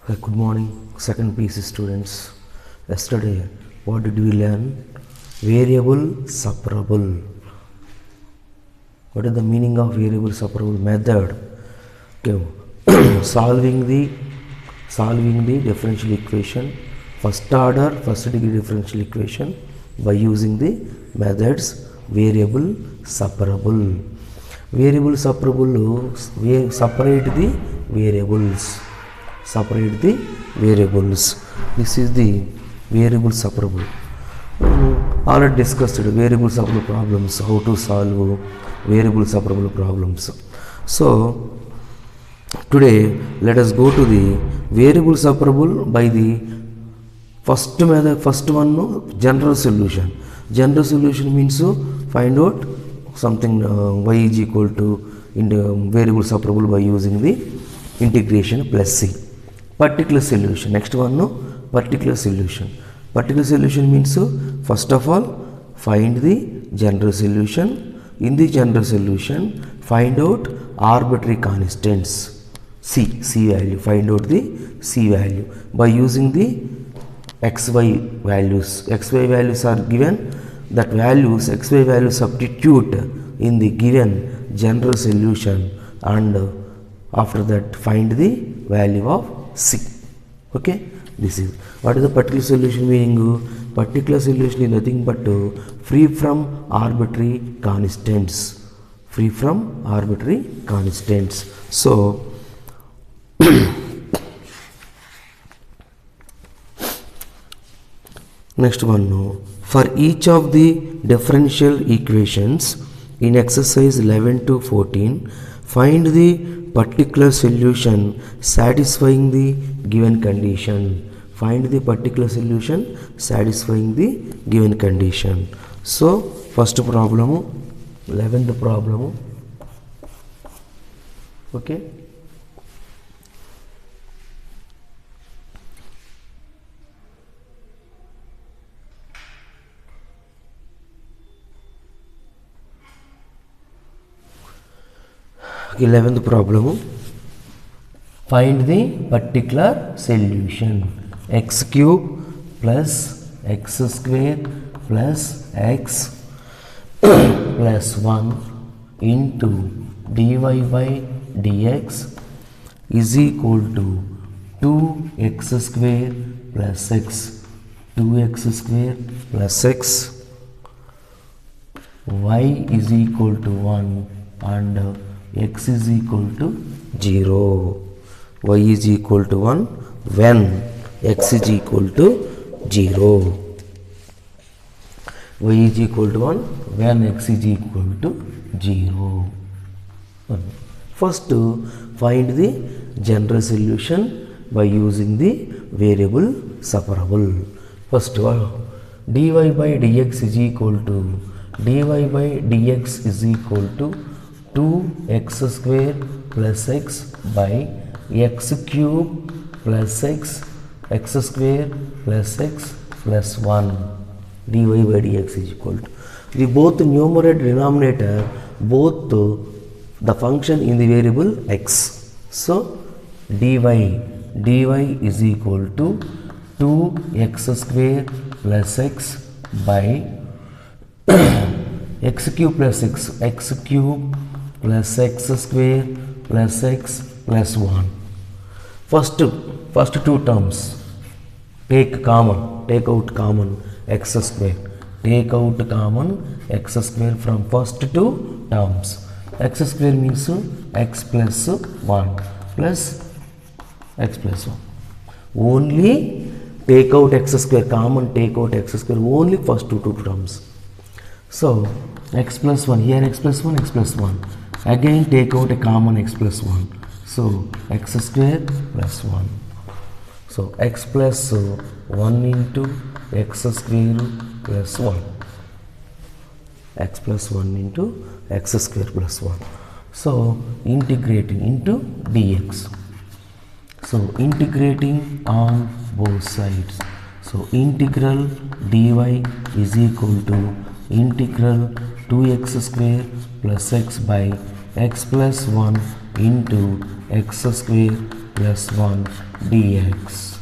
Good morning, second PC students. Yesterday, what did we learn? Variable separable. What is the meaning of variable separable method? Okay. solving the differential equation, first order, first degree differential equation by using the methods variable separable. Variable separable, separate the variables. Separate the variables. This is the variable separable. Already discussed variable separable problems, how to solve variable separable problems. So today let us go to the variable separable by the first method. First one, no, general solution. General solution means find out something y is equal to variable separable by using the integration plus c. Particular solution. Next one, no, particular solution. Particular solution means first of all find the general solution. In the general solution find out arbitrary constants c value. Find out the c value by using the xy values. Xy values are given. That values, xy values substitute in the given general solution, and after that find the value of c. Okay, this is what is the particular solution meaning. Particular solution is nothing but free from arbitrary constants. Free from arbitrary constants. So next one, for each of the differential equations in exercise 11 to 14, find the particular solution satisfying the given condition. Find the particular solution satisfying the given condition. So first problem, 11th problem. Okay. Okay, 11th problem. Find the particular solution. X cube plus x square plus x plus 1 into dy by dx is equal to 2x square plus x, 2x square plus x, y is equal to 1 and x is equal to 0. Y is equal to 1 when x is equal to 0. Y is equal to 1 when x is equal to 0. First, find the general solution by using the variable separable. First, dy by dx is equal to 2x square plus x by x cube plus x square plus x plus 1. dy by dx is equal to, the both numerator denominator, both the function in the variable x. So dy is equal to 2x square plus x by x cube plus x cube plus x square plus x plus 1. First two terms take out common x square. Take out common x square from first two terms. X square means x plus 1 plus x plus 1. Only take out x square, common take out x square only first two terms. So x plus 1, here x plus 1, x plus 1. Again take out a common x plus 1. So x square plus 1. So x plus 1 into x square plus 1. X plus 1 into x square plus 1. So integrating into dx. So integrating on both sides. So integral dy is equal to integral 2x square plus x by x plus 1 into x square plus 1 dx.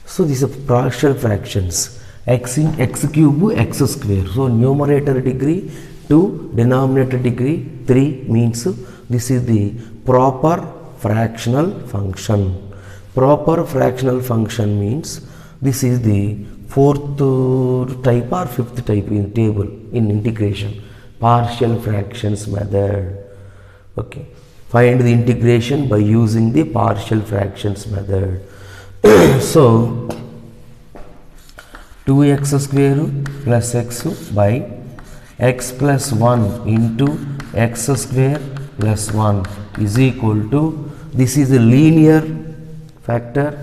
So these are partial fractions. X in x cube x square. So numerator degree 2, denominator degree 3 means this is the proper fractional function. Proper fractional function means this is the fourth type or fifth type in table in integration. Partial fractions method. Okay. Find the integration by using the partial fractions method. So 2x square plus x by x plus 1 into x square plus 1 is equal to, this is a linear factor,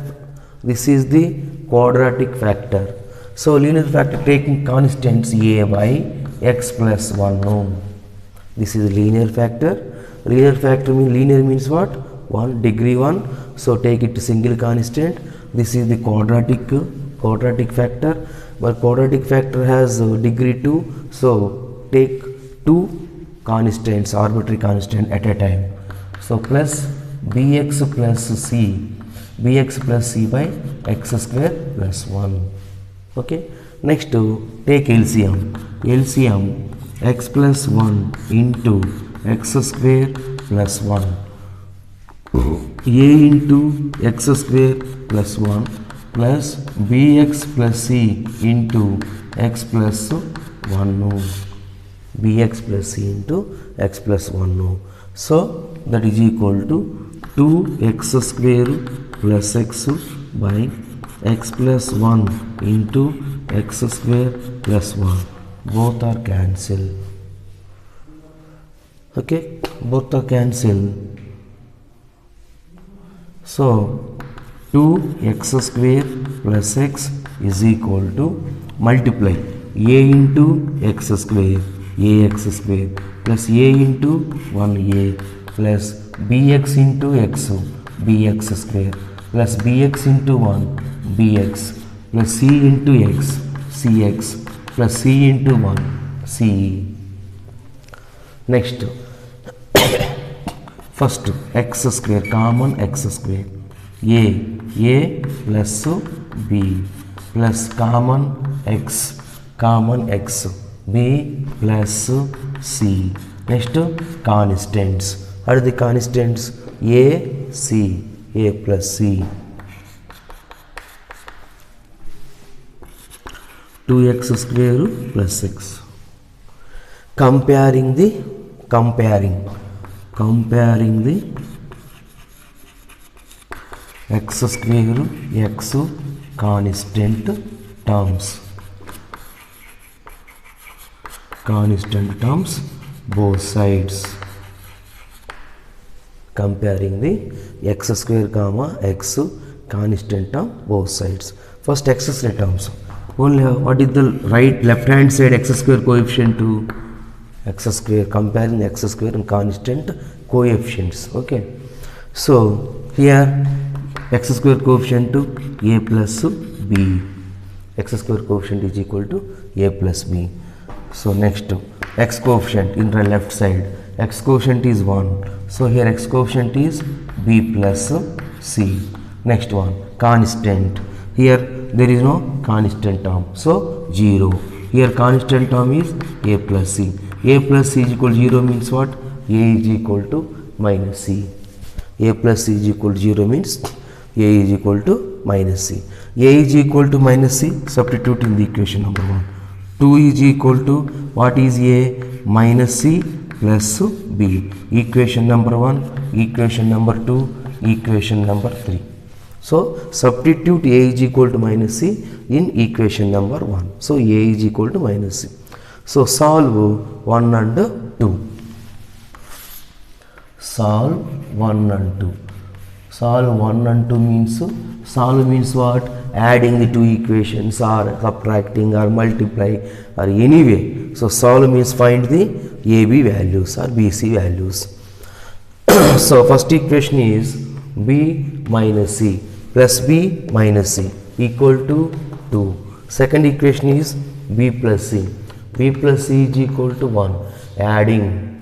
this is the quadratic factor. So linear factor taking constants a by x plus 1. No, this is a linear factor. Linear factor means, linear means what? 1, degree 1. So take it to single constant. This is the quadratic factor, but quadratic factor has degree 2. So take 2 constants, arbitrary constant at a time. So plus bx plus c, bx plus c by x square plus 1. Okay. Next take LCM. LCM x plus 1 into x square plus 1. A into x square plus 1 plus bx plus c into x plus 1. No. Bx plus c into x plus 1. No. So that is equal to 2x square plus x by x plus 1 into x square plus 1. Both are cancelled. Okay, both are cancelled. So 2x square plus x is equal to, multiply a into x square, ax square plus a into 1a plus bx into x, bx square plus bx into 1, bx plus c into x, cx plus c into 1, ce. Next, first x square, common x square, a plus b plus common x, b plus c. Next, constants. What are the constants? a plus c. 2x square plus x. Comparing the x square x constant terms both sides. Comparing the x square comma x constant term both sides. First x square terms. Only what is the left hand side x square coefficient to x square, comparing x square and constant coefficients. Okay. So here x square coefficient to a plus b. X square coefficient is equal to a plus b. So next x coefficient in the left side. X coefficient is 1. So here x coefficient is b plus c. Next one, constant. Here there is no constant term. So 0. Here constant term is a plus c. A plus c is equal to 0 means what? A is equal to minus c. A plus c is equal to 0 means a is equal to minus c. A is equal to minus c, substitute in the equation number 1. 2 is equal to, what is a? Minus c plus b. Equation number 1, equation number 2, equation number 3. So substitute a is equal to minus c in equation number 1. So a is equal to minus c. So solve 1 and 2. Solve 1 and 2. Solve 1 and 2 means, solve means what? Adding the two equations or subtracting or multiply or any way. So solve means find the AB values or BC values. So first equation is B minus C plus B minus C equal to 2. Second equation is B plus C. B plus C is equal to 1. Adding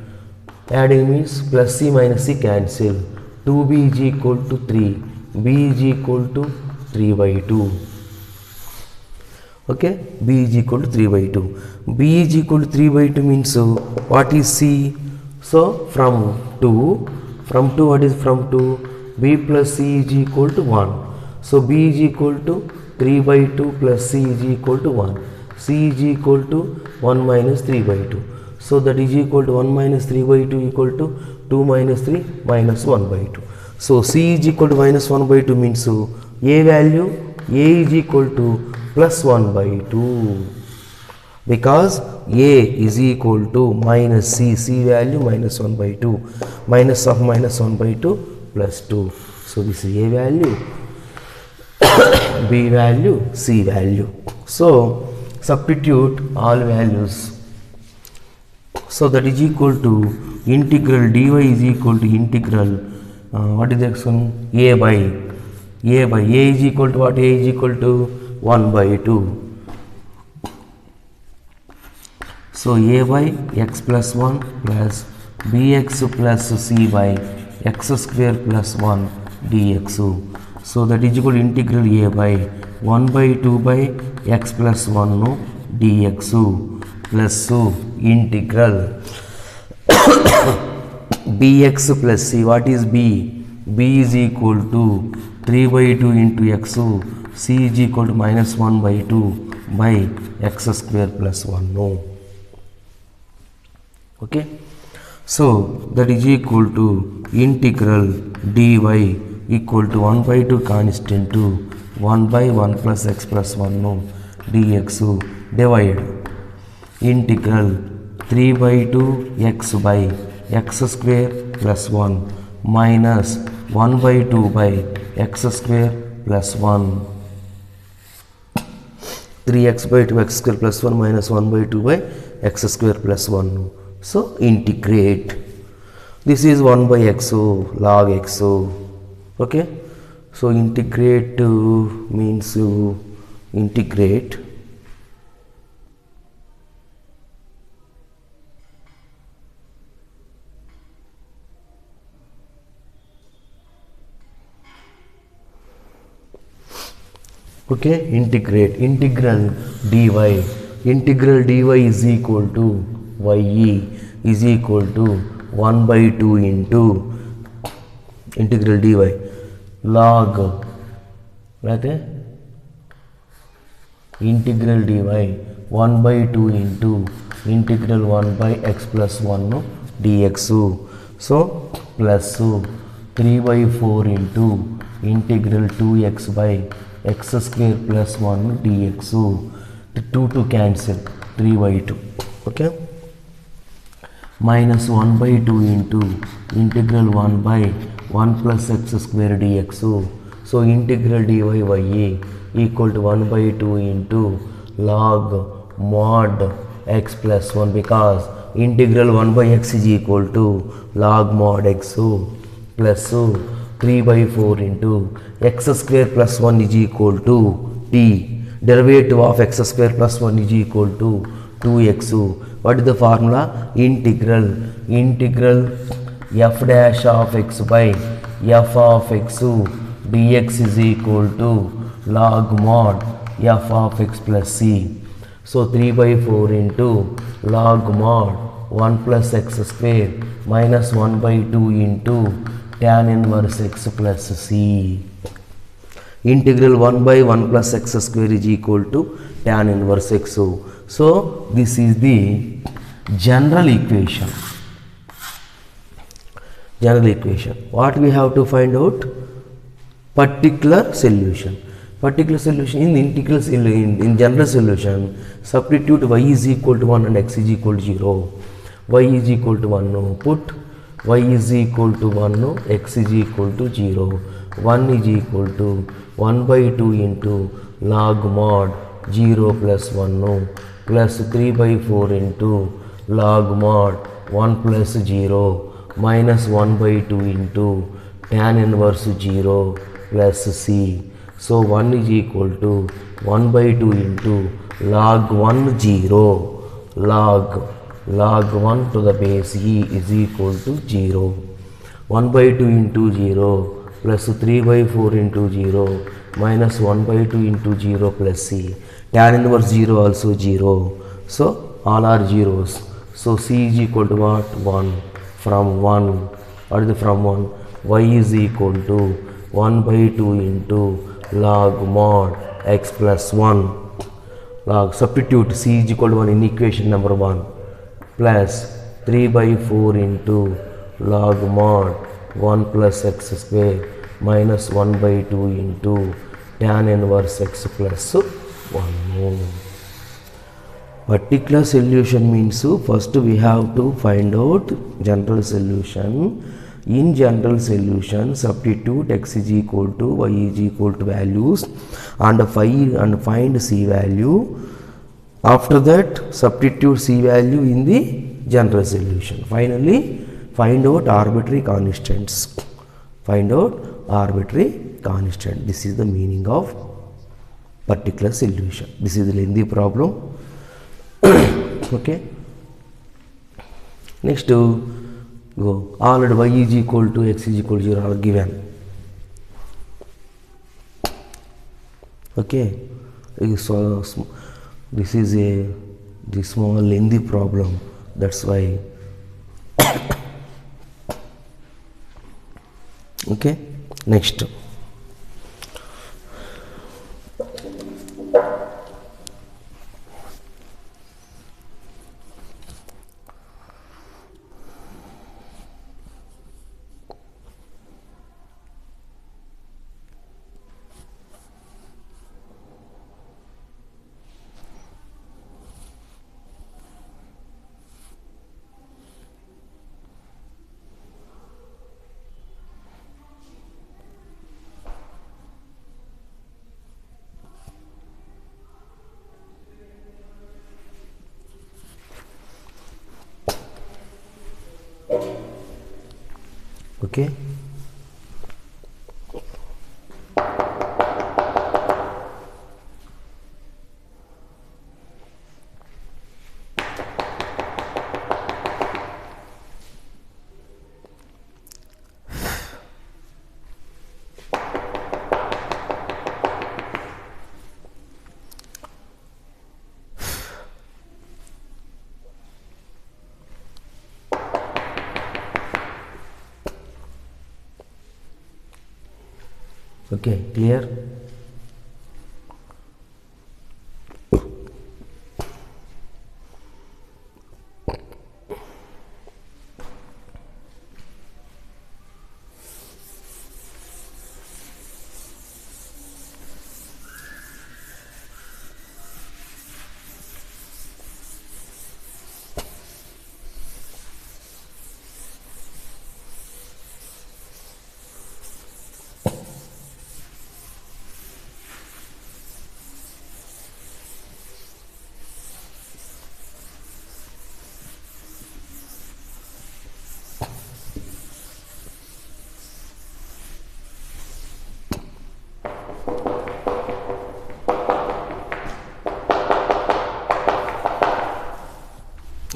means plus C minus C cancel. 2b is equal to 3, b is equal to 3 by 2. Okay, b is equal to 3 by 2. b is equal to 3 by 2 means what is c? So from 2 what is from 2? b plus c is equal to 1. So b is equal to 3 by 2 plus c is equal to 1. c is equal to 1 minus 3 by 2. So that is equal to 1 minus 3 by 2 equal to 2 minus 3 minus 1 by 2. So c is equal to minus 1 by 2 means a value a is equal to plus 1 by 2, because a is equal to minus c value minus 1 by 2, minus of minus 1 by 2 plus 2. So this is a value, b value, c value. So substitute all values. So that is equal to integral dy is equal to integral what is the expression? A by a is equal to what? A is equal to 1 by 2. So a by x plus 1 plus bx plus c by x square plus 1 dx. So that is equal to integral a by 1 by 2 by x plus 1 dx plus integral bx plus c. What is b? b is equal to 3 by 2 into x. c is equal to minus 1 by 2 by x square plus 1. No. Okay. So that is equal to integral dy equal to 1 by 2 constant to 1 by 1 plus x plus 1 no dx divide integral 3 by 2 x by x square plus 1 minus 1 by 2 by x square plus 1. 3x by 2 x square plus 1 minus 1 by 2 by x square plus 1. So integrate. This is 1 by xo log xo. Okay. So integrate means integrate okay, integrate integral dy. Integral dy is equal to ye is equal to 1 by 2 into integral dy log integral dy 1 by 2 into integral 1 by x plus 1 dx. So plus 3 by 4 into integral 2x by x square plus 1 dx. 2 to cancel, 3 by 2. Okay. Minus 1 by 2 into integral 1 by 1 plus x square dx. So integral dy by a equal to 1 by 2 into log mod x plus 1, because integral 1 by x is equal to log mod x plus 3 by 4 into x square plus 1 is equal to t. Derivative of x square plus 1 is equal to 2x. What is the formula? Integral f dash of x by f of x dx is equal to log mod f of x plus c. So 3 by 4 into log mod 1 plus x square minus 1 by 2 into tan inverse x plus c. Integral 1 by 1 plus x square is equal to tan inverse x. So this is the general equation. What we have to find out? Particular solution. In integral in general solution, substitute y is equal to 1 and x is equal to 0. Y is equal to 1 no, put y is equal to 1 no, x is equal to 0. 1 is equal to 1 by 2 into log mod 0 plus 1 no, plus 3 by 4 into log mod 1 plus 0 minus 1 by 2 into tan inverse 0 plus c. So 1 is equal to 1 by 2 into log 1 0 log 1 to the base e is equal to 0. 1 by 2 into 0 plus 3 by 4 into 0 minus 1 by 2 into 0 plus c. Tan inverse 0 also 0. So all are zeros. So c is equal to what? 1. From 1. What is the from 1? Y is equal to 1 by 2 into log mod x plus 1. Log substitute c is equal to 1 in equation number 1 plus 3 by 4 into log mod 1 plus x square minus 1 by 2 into tan inverse x plus 1. Particular solution means first we have to find out general solution. In general solution, substitute x is equal to y is equal to values and find c value. After that, substitute c value in the general solution. Finally, find out arbitrary constants. Find out arbitrary constant. This is the meaning of particular solution. This is the lengthy problem. Okay. Next, go. All at y is equal to x is equal to 0 are given. Okay. So this is the small lengthy problem. That's why. Okay. Next. Okay. Okay, clear?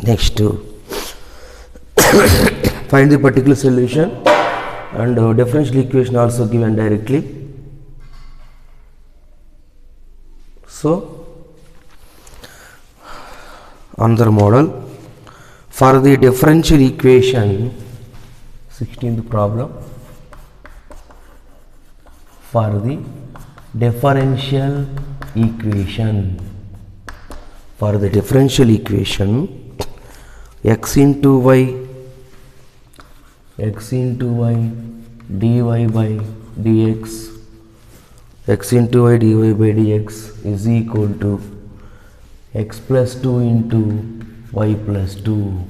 Next, find the particular solution and differential equation also given directly. So, another model for the differential equation, 16th problem, for the differential equation, x into y dy by dx, x into y dy by dx is equal to x plus 2 into y plus 2.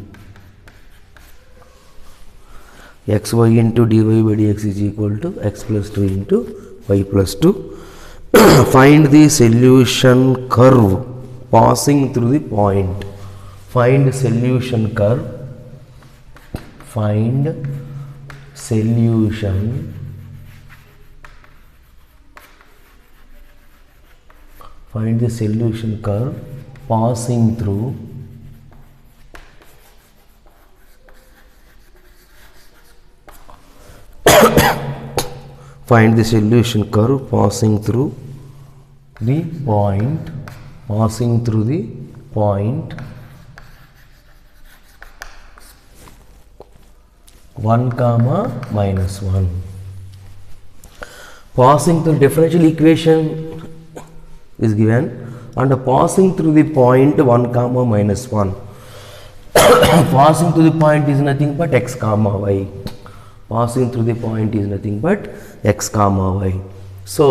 xy into dy by dx is equal to x plus 2 into y plus 2. Find the solution curve passing through the point. Find solution curve. Find solution find the solution curve passing through find the solution curve passing through the point 1 comma minus 1. Passing through differential equation is given and passing through the point 1 comma minus 1. Passing through the point is nothing but x comma y. Passing through the point is nothing but x comma y. So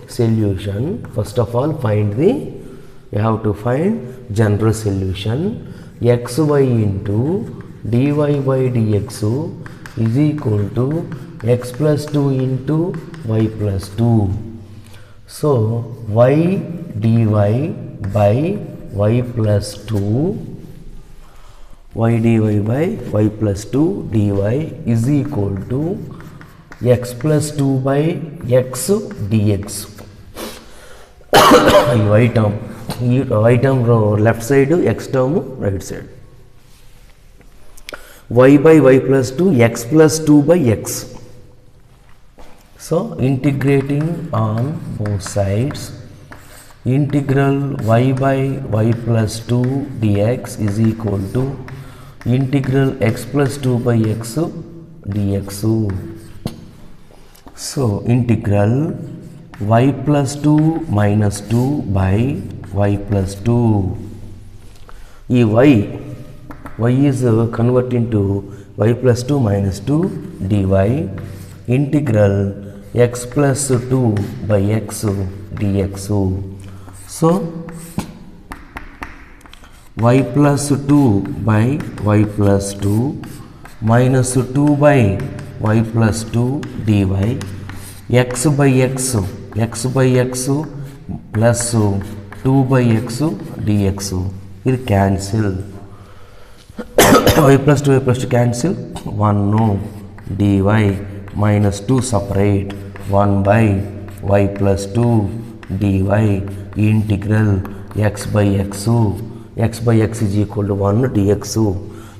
solution, first of all you have to find general solution. Xy into dy by dx is equal to x plus 2 into y plus 2. So y dy by y plus 2, y dy by y plus 2 dy is equal to x plus 2 by x dx. y term left side, x term right side. Y by y plus 2, x plus 2 by x. So integrating on both sides, integral y by y plus 2 dx is equal to integral x plus 2 by x dx. So integral y plus 2 minus 2 by y plus 2. Y is converted into y plus 2 minus 2 dy, integral x plus 2 by x dx. So y plus 2 by y plus 2 minus 2 by y plus 2 dy, x by x plus 2 by x dx. It cancel. Y plus 2 cancel. 1 no. dy minus 2 separate. 1 by y plus 2 dy integral x by x is equal to 1 dx.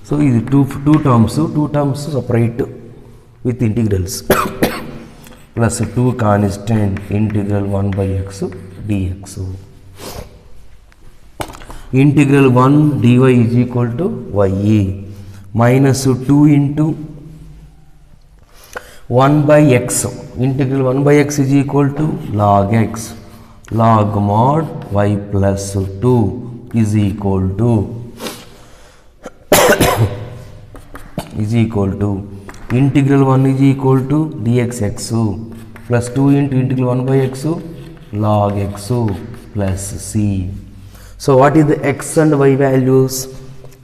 So these two terms separate with integrals plus 2 constant integral 1 by x dx. Integral 1 dy is equal to y minus 2 into 1 by x. Integral 1 by x is equal to log x. Log mod y plus 2 is equal to integral 1 is equal to dxx plus 2 into integral 1 by x log x plus c. So what is the x and y values?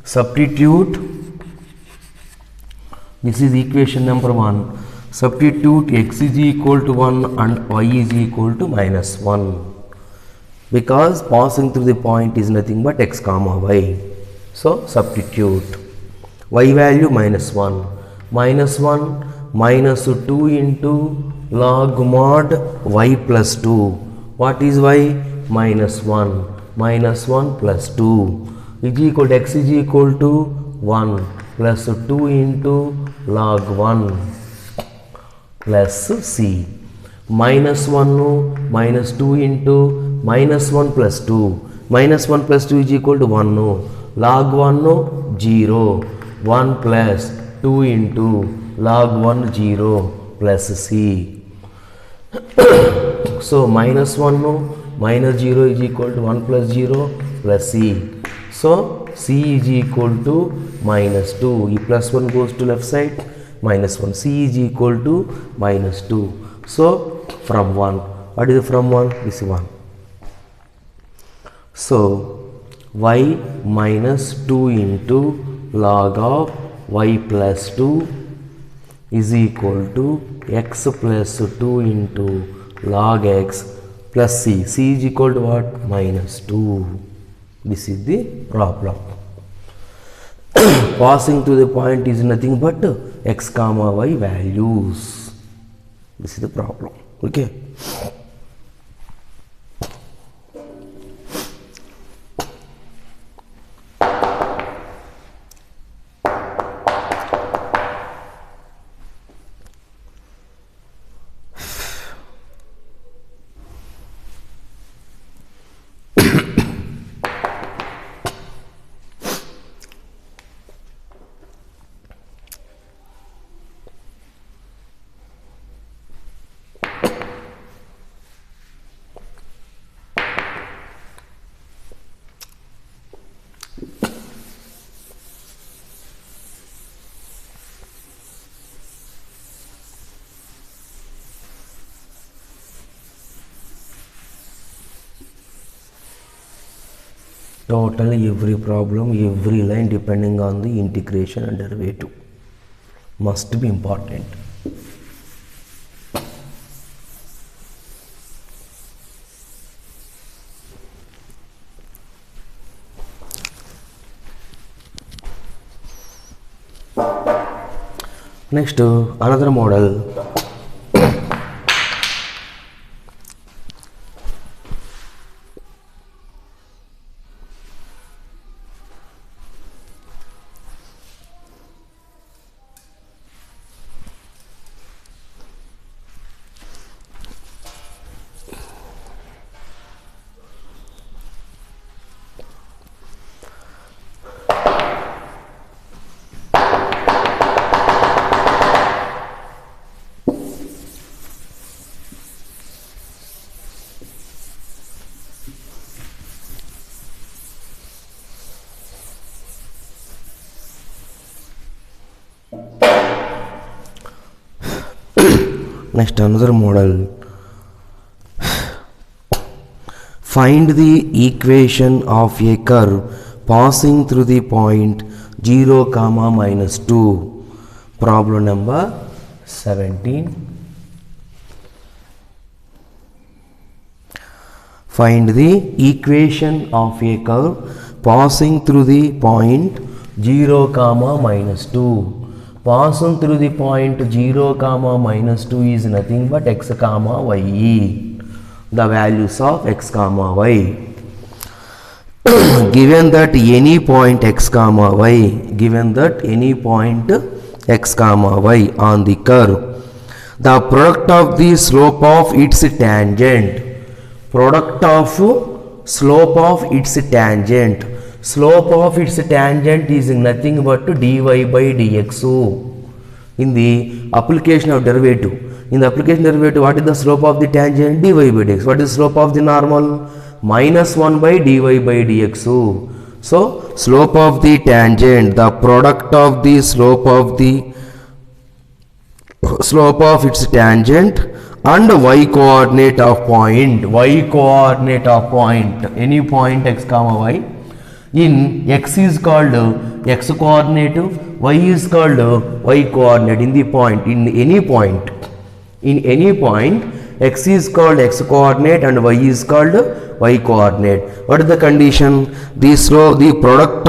Substitute. This is equation number 1. Substitute x is equal to 1 and y is equal to minus 1, because passing through the point is nothing but x comma y. So substitute y value minus 1 minus 2 into log mod y plus 2. What is y? Minus 1 plus 2 is equal to x is equal to 1 plus 2 into log 1 plus c. Minus 1 minus 2 into minus 1 plus 2. Minus 1 plus 2 is equal to 1 log 1 0. 1 plus 2 into log 1 0 plus c. So minus 1 minus 0 is equal to 1 plus 0 plus c. So c is equal to minus 2. E plus 1 goes to left side, minus 1. C is equal to minus 2. So from 1. What is from 1? This is 1. So y minus 2 into log of y plus 2 is equal to x plus 2 into log x plus c. C is equal to what? Minus 2. This is the problem. Passing to the point is nothing but x comma y values. This is the problem. Okay. Totally every problem, every line depending on the integration and derivative must be important. Next, another model. Next, another model. Find the equation of a curve passing through the point 0, minus 2. Problem number 17. Find the equation of a curve passing through the point 0, minus 2. Passing through the point 0, minus 2 is nothing but x, y. The values of x, y. Given that any point x, y, given that any point x, y on the curve, the product of the slope of its tangent, product of slope of its tangent, slope of its tangent is nothing but dy by dx. In the application of derivative, what is the slope of the tangent? Dy by dx. What is the slope of the normal? Minus 1 by dy by dx. So slope of the tangent, the product of the slope of its tangent and y coordinate of point, any point x, y. In x is called x coordinate, y is called y coordinate. In the point, in any point, x is called x coordinate and y is called y coordinate. What is the condition? The product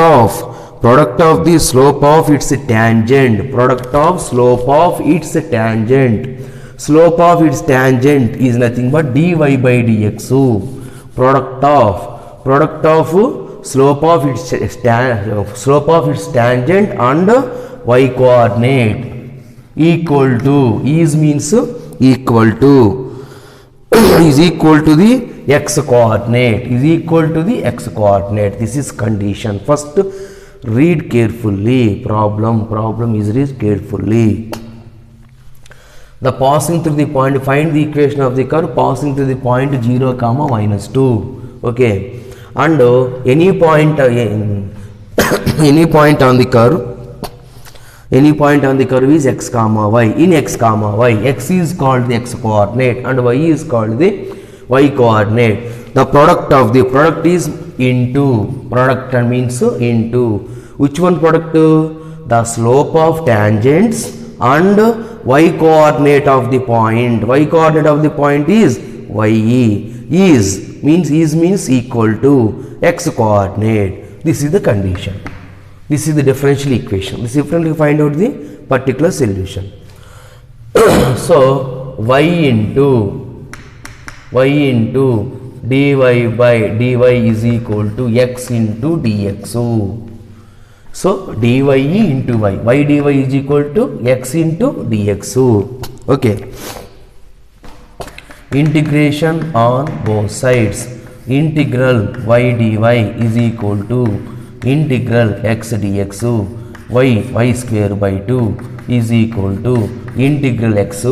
of the slope of its tangent, slope of its tangent is nothing but dy by dx. Product of slope of its tangent and y coordinate equal to, is means equal to, is equal to the x coordinate, This is condition. First read carefully, problem is read carefully. The passing through the point, find the equation of the curve passing through the point 0, minus 2. Okay. And any point on the curve is x, y. In x, y, x is called the x coordinate and y is called the y coordinate. The product is into, product means into. Which one product? The slope of tangents and y coordinate of the point. Y coordinate of the point is y, means equal to x coordinate. This is the condition. This is the differential equation. This differential find out the particular solution. So y into dy is equal to x into dx. So dy into y dy is equal to x into dx. Okay. Integration on both sides. Integral y dy is equal to integral x dx. Y square by 2 is equal to integral x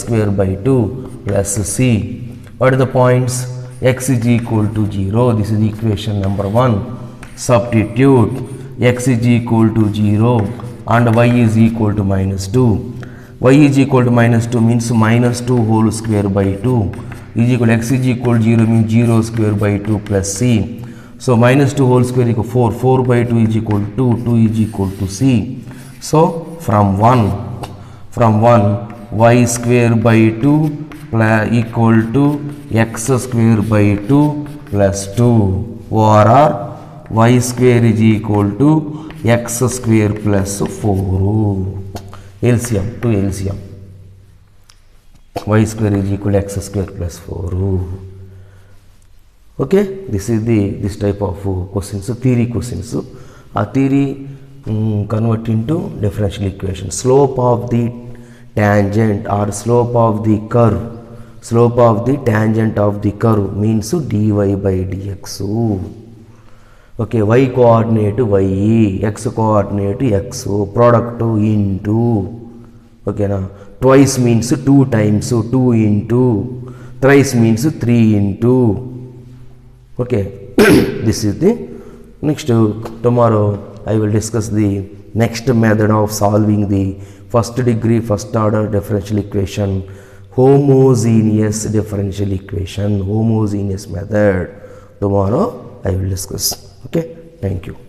square by 2 plus c. What are the points? X is equal to 0. This is equation number 1. Substitute x is equal to 0 and y is equal to minus 2. Y is equal to minus 2 means minus 2 whole square by 2 is equal to x is equal to 0 means 0 square by 2 plus c. So minus 2 whole square equal 4. 4 by 2 is equal to 2 is equal to C. So from 1 y square by 2 equal to x square by 2 plus 2 or y square is equal to x square plus 4. LCM to LCM. Y square is equal to x square plus 4. Okay, this is this type of questions, theory questions. A theory convert into differential equation. Slope of the tangent or slope of the curve. Slope of the tangent of the curve means dy by dx. Okay, y coordinate y, x coordinate x, product into. Okay, now twice means 2 times, so 2 into, thrice means 3 into. Okay, this is the next. Tomorrow I will discuss the next method of solving the first degree first order differential equation, homogeneous differential equation, homogeneous method. Tomorrow I will discuss. Okay, thank you.